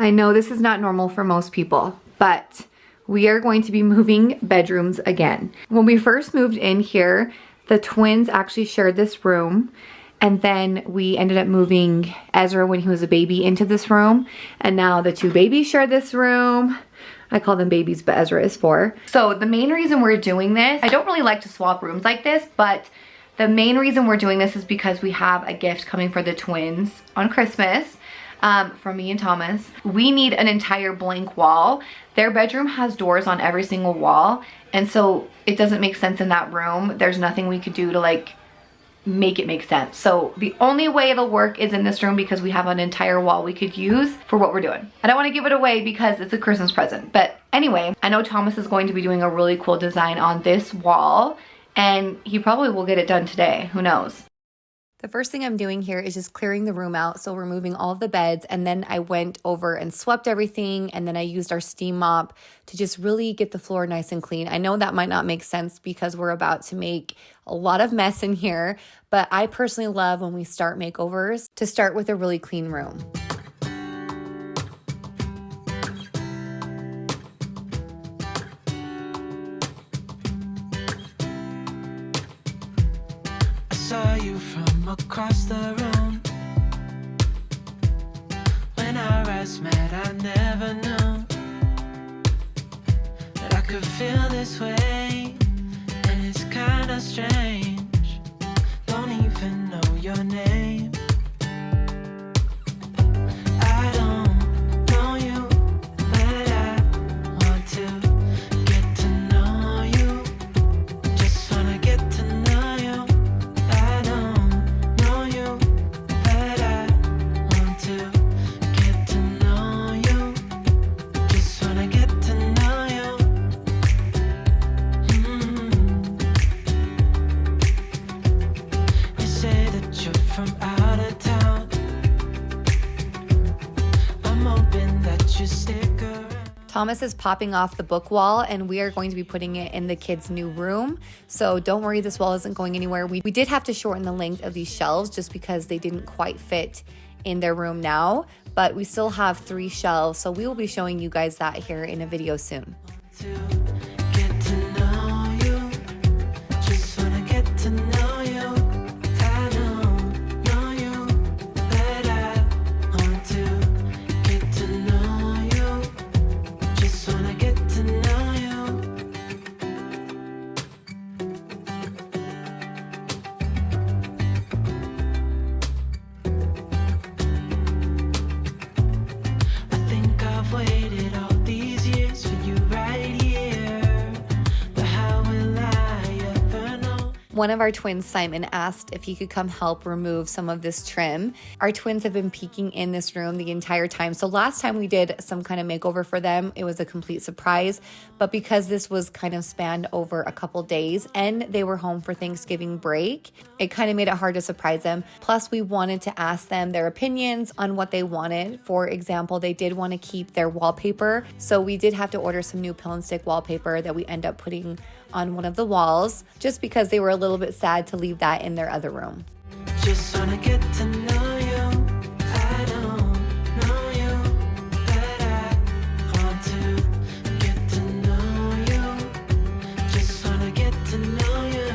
I know this is not normal for most people, but we are going to be moving bedrooms again. When we first moved in here, the twins actually shared this room, and then we ended up moving Ezra when he was a baby into this room, and now the two babies share this room. I call them babies, but Ezra is 4. So the main reason we're doing this, I don't really like to swap rooms like this, but the main reason we're doing this is because we have a gift coming for the twins on Christmas. From me and Thomas. We need an entire blank wall. Their bedroom has doors on every single wall, and so it doesn't make sense in that room. There's nothing we could do to like make it make sense. So the only way it'll work is in this room because we have an entire wall we could use for what we're doing. I don't want to give it away because it's a Christmas present, but anyway, I know Thomas is going to be doing a really cool design on this wall, and he probably will get it done today. Who knows? The first thing I'm doing here is just clearing the room out. So removing all of the beds, and then I went over and swept everything, and then I used our steam mop to just really get the floor nice and clean. I know that might not make sense because we're about to make a lot of mess in here, but I personally love when we start makeovers to start with a really clean room. I saw you from across the room. When our eyes met, I never knew that I could feel this way, and it's kinda strange. Don't even know your name. I don't know you, but I want to get to know you. Just wanna get to know you. I don't know you, but I want to get to know you. Just wanna get to know you. You say that you're from out of town. I'm hoping that you stick around. Thomas is popping off the book wall, and we are going to be putting it in the kids' new room. So don't worry, this wall isn't going anywhere. We did have to shorten the length of these shelves just because they didn't quite fit in their room now, but we still have 3 shelves. So we will be showing you guys that here in a video soon. To get to know you. Just wanna get to know you. I don't know you, but I want to get to know you. Just wanna get to know you. I think I've waited all these years for you right here, but how will I ever know? One of our twins, Simon, asked if he could come help remove some of this trim. Our twins have been peeking in this room the entire time. So last time we did some kind of makeover for them, it was a complete surprise. But because this was kind of spanned over a couple days and they were home for Thanksgiving break, it kind of made it hard to surprise them. Plus, we wanted to ask them their opinions on what they wanted. For example, they did want to keep their wallpaper. So we did have to order some new pill and stick wallpaper that we end up putting on one of the walls, just because they were a little bit sad to leave that in their other room. Just wanna get to know you. I don't know you, but I want to get to know you. Just wanna get to know you.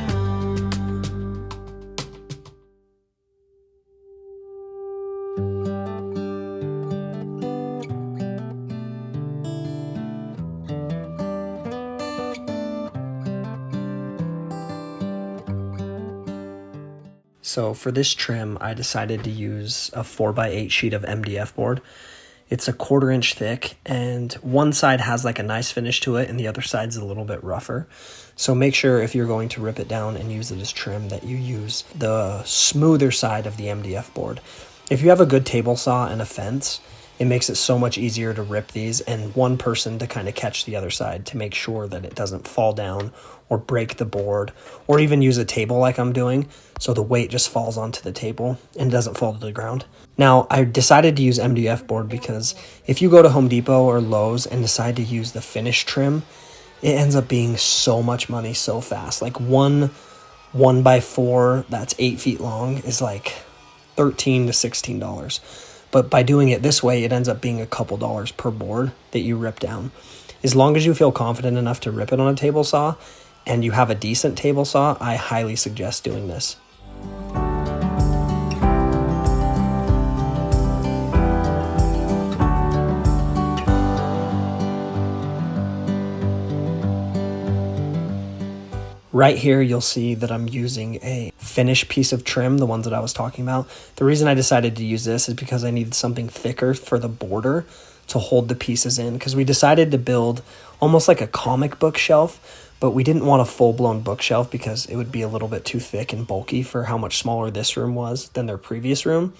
So for this trim, I decided to use a 4x8 sheet of MDF board. It's a 1/4 inch thick, and one side has like a nice finish to it and the other side's a little bit rougher. So make sure if you're going to rip it down and use it as trim that you use the smoother side of the MDF board. If you have a good table saw and a fence, it makes it so much easier to rip these and one person to kind of catch the other side to make sure that it doesn't fall down or break the board, or even use a table like I'm doing so the weight just falls onto the table and doesn't fall to the ground. Now, I decided to use MDF board because if you go to Home Depot or Lowe's and decide to use the finish trim, it ends up being so much money so fast. Like one 1x4 that's 8 feet long is like $13 to $16. But by doing it this way, it ends up being a couple dollars per board that you rip down. As long as you feel confident enough to rip it on a table saw and you have a decent table saw, I highly suggest doing this. Right here, you'll see that I'm using a finished piece of trim, the ones that I was talking about. The reason I decided to use this is because I needed something thicker for the border to hold the pieces in, because we decided to build almost like a comic book shelf, but we didn't want a full-blown bookshelf because it would be a little bit too thick and bulky for how much smaller this room was than their previous room.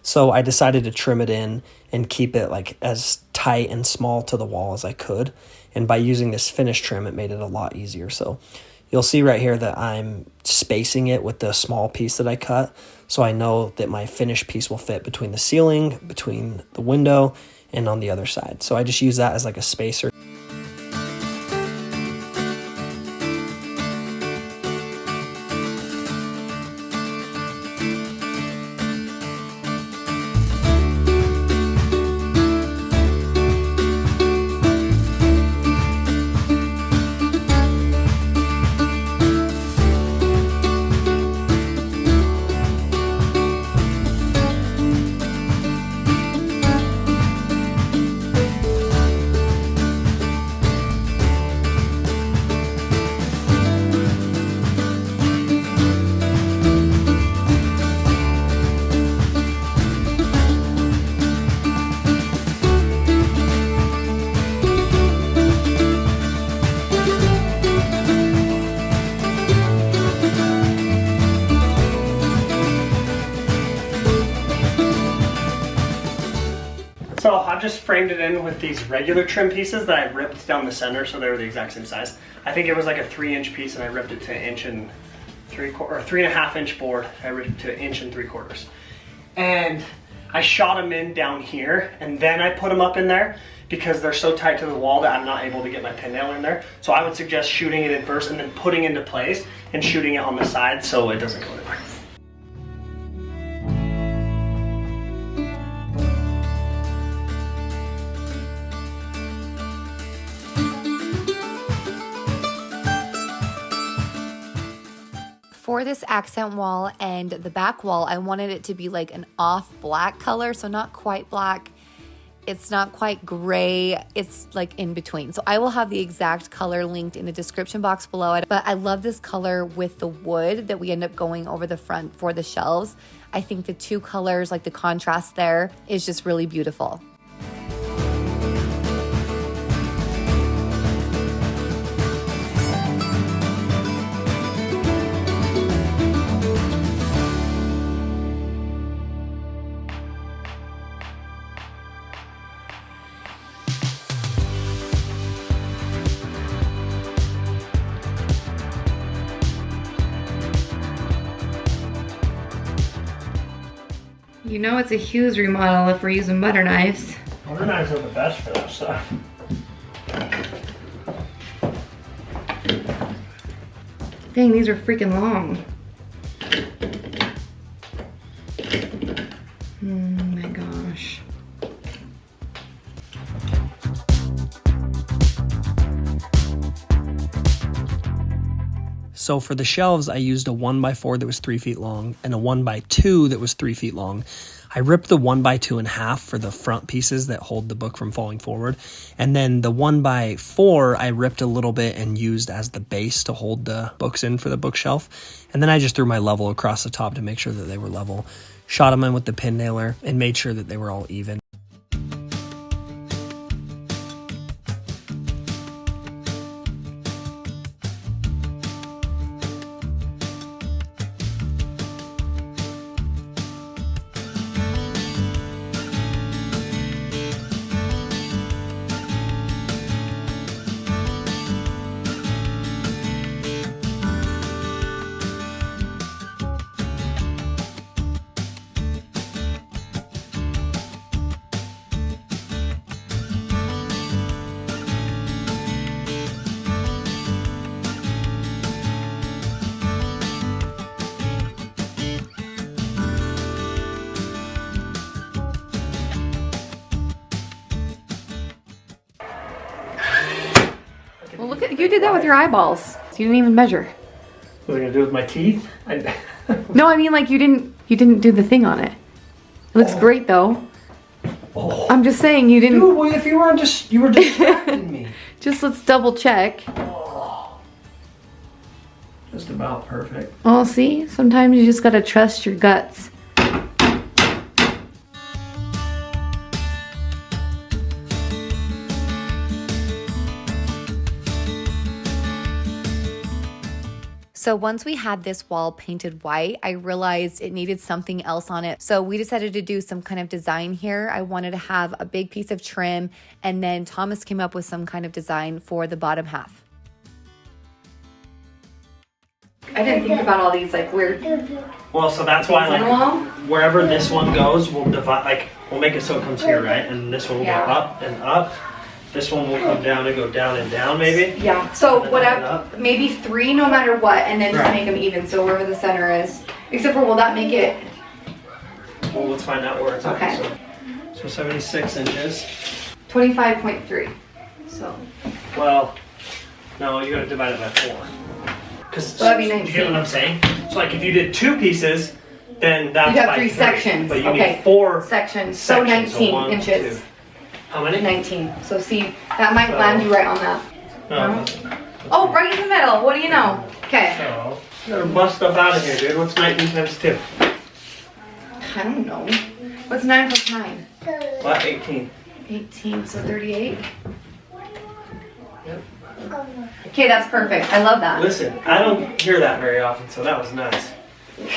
So I decided to trim it in and keep it like as tight and small to the wall as I could. And by using this finished trim, it made it a lot easier. So you'll see right here that I'm spacing it with the small piece that I cut, so I know that my finished piece will fit between the ceiling, between the window, and on the other side. So I just use that as like a spacer. So I've just framed it in with these regular trim pieces that I ripped down the center so they were the exact same size. I think it was like a 3-inch piece and I ripped it to 3.5 inch board. I ripped it to 1 3/4 inches. And I shot them in down here and then I put them up in there because they're so tight to the wall that I'm not able to get my pin nail in there. So I would suggest shooting it in first and then putting it into place and shooting it on the side so it doesn't go anywhere. For this accent wall and the back wall, I wanted it to be like an off black color, so not quite black. It's not quite gray. It's like in between. So I will have the exact color linked in the description box below it. But I love this color with the wood that we end up going over the front for the shelves. I think the two colors, like the contrast there, is just really beautiful. You know it's a Hughes remodel if we're using butter knives. Butter knives are the best for that stuff. Dang, these are freaking long. Oh my gosh. So for the shelves, I used a 1x4 that was 3 feet long and a 1x2 that was 3 feet long. I ripped the 1x2 in half for the front pieces that hold the book from falling forward. And then the 1x4, I ripped a little bit and used as the base to hold the books in for the bookshelf. And then I just threw my level across the top to make sure that they were level. Shot them in with the pin nailer and made sure that they were all even. Well, look at, you did that with your eyeballs. So you didn't even measure. What was I gonna do with my teeth? No, I mean like you didn't do the thing on it. It looks great though. Oh. I'm just saying you didn't. Dude, well, if you were distracting me. Just let's double check. Oh. Just about perfect. Well, see, sometimes you just gotta trust your guts. So once we had this wall painted white, I realized it needed something else on it. So we decided to do some kind of design here. I wanted to have a big piece of trim, and then Thomas came up with some kind of design for the bottom half. I didn't think about all these like weird. Well, so that's why like wherever this one goes, we'll divide, like we'll make it so it comes here, right? And this one will go up and up. This one will come down and go down and down, maybe. Yeah. So whatever, maybe 3 no matter what, and then just Right. make them even. So wherever the center is, except for will that make it? Well, let's find out where it's Okay. at. So 76 inches. 25.3. So. Well, no, you gotta divide it by 4. Because So that'd be you 19. get what I'm saying? So like if you did 2 pieces, then that's You have by 3 sections. But you Okay. need 4 Sections. So sections. 19 1, inches. 2. How many? 19. So see, that might land you right on that. No. Oh, right in the middle. What do you know? Okay. So, you gotta bust stuff out of here, dude. What's 19 times 2? I don't know. What's 9 plus 9? What? 18. 18. So 38. Yep. Okay, that's perfect. I love that. Listen, I don't hear that very often, so that was nice.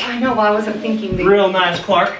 I know. Well, I wasn't thinking. Real nice, Clark.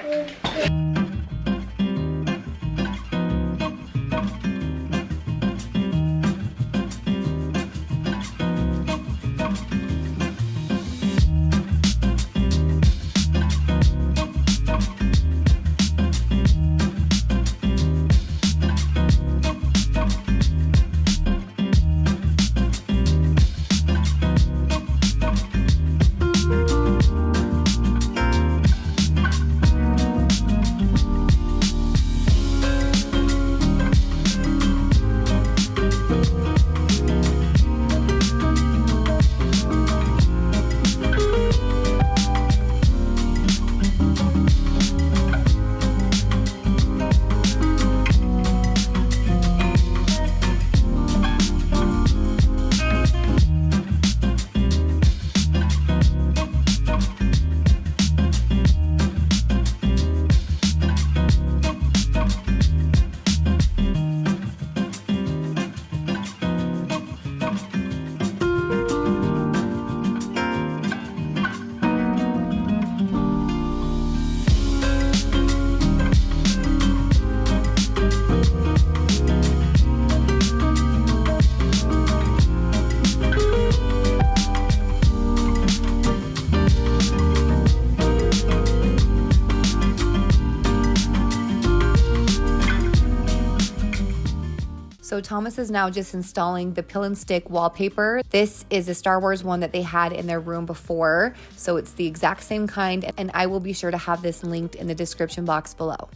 So Thomas is now just installing the pill and stick wallpaper. This is a Star Wars one that they had in their room before. So it's the exact same kind, and I will be sure to have this linked in the description box below.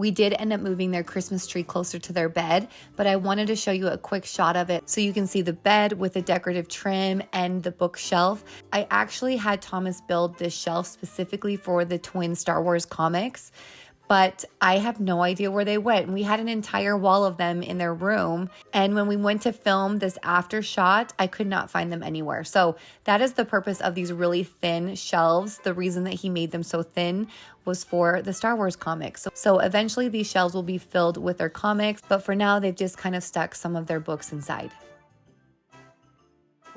We did end up moving their Christmas tree closer to their bed, but I wanted to show you a quick shot of it so you can see the bed with the decorative trim and the bookshelf. I actually had Thomas build this shelf specifically for the twin Star Wars comics, but I have no idea where they went. We had an entire wall of them in their room, and when we went to film this after shot, I could not find them anywhere. So that is the purpose of these really thin shelves. The reason that he made them so thin was for the Star Wars comics. So eventually these shelves will be filled with their comics, but for now they've just kind of stuck some of their books inside.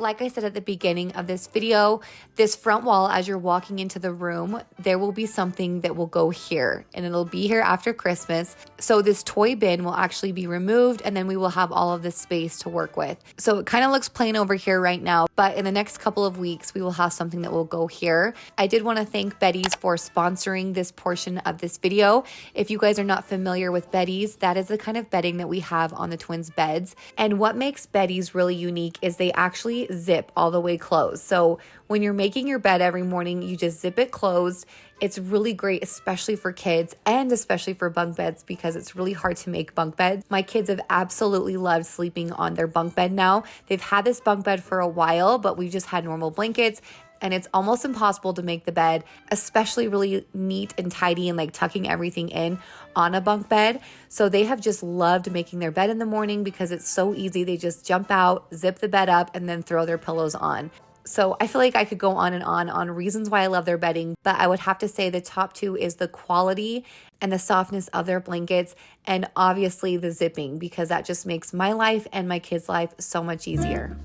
Like I said at the beginning of this video, this front wall, as you're walking into the room, there will be something that will go here, and it'll be here after Christmas. So this toy bin will actually be removed, and then we will have all of this space to work with. So it kind of looks plain over here right now, but in the next couple of weeks, we will have something that will go here. I did want to thank Betty's for sponsoring this portion of this video. If you guys are not familiar with Betty's, that is the kind of bedding that we have on the twins' beds. And what makes Betty's really unique is they actually zip all the way closed. So when you're making your bed every morning, you just zip it closed. It's really great, especially for kids and especially for bunk beds, because it's really hard to make bunk beds. My kids have absolutely loved sleeping on their bunk bed now. They've had this bunk bed for a while, but we've just had normal blankets, and it's almost impossible to make the bed, especially really neat and tidy and like tucking everything in on a bunk bed. So they have just loved making their bed in the morning because it's so easy. They just jump out, zip the bed up, and then throw their pillows on. So I feel like I could go on and on reasons why I love their bedding, but I would have to say the top two is the quality and the softness of their blankets, and obviously the zipping, because that just makes my life and my kids' life so much easier.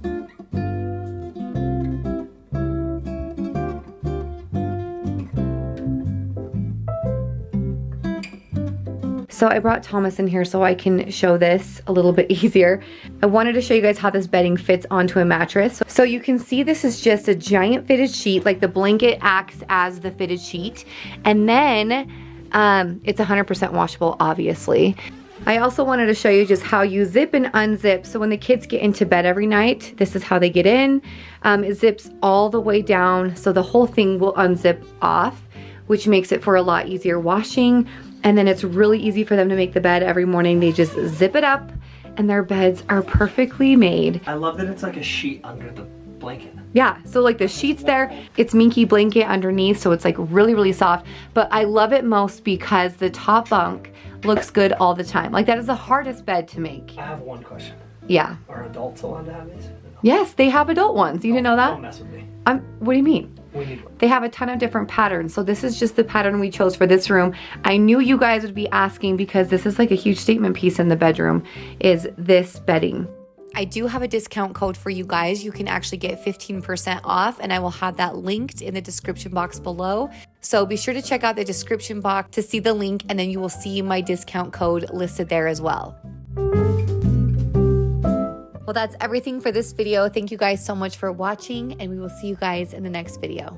So I brought Thomas in here so I can show this a little bit easier. I wanted to show you guys how this bedding fits onto a mattress. So you can see this is just a giant fitted sheet, like the blanket acts as the fitted sheet. And then it's 100% washable, obviously. I also wanted to show you just how you zip and unzip. So when the kids get into bed every night, this is how they get in. It zips all the way down, so the whole thing will unzip off, which makes it for a lot easier washing. And then it's really easy for them to make the bed every morning. They just zip it up and their beds are perfectly made. I love that it's like a sheet under the blanket. Yeah, so like the sheet's there, it's minky blanket underneath, so it's like really, really soft. But I love it most because the top bunk looks good all the time. Like that is the hardest bed to make. I have one question. Yeah. Are adults allowed to have these? No. Yes, they have adult ones. You didn't know that? Don't mess with me. What do you mean? We need one. They have a ton of different patterns. So this is just the pattern we chose for this room. I knew you guys would be asking because this is like a huge statement piece in the bedroom, is this bedding. I do have a discount code for you guys. You can actually get 15% off, and I will have that linked in the description box below. So be sure to check out the description box to see the link, and then you will see my discount code listed there as well. Well, that's everything for this video. Thank you guys so much for watching, and we will see you guys in the next video.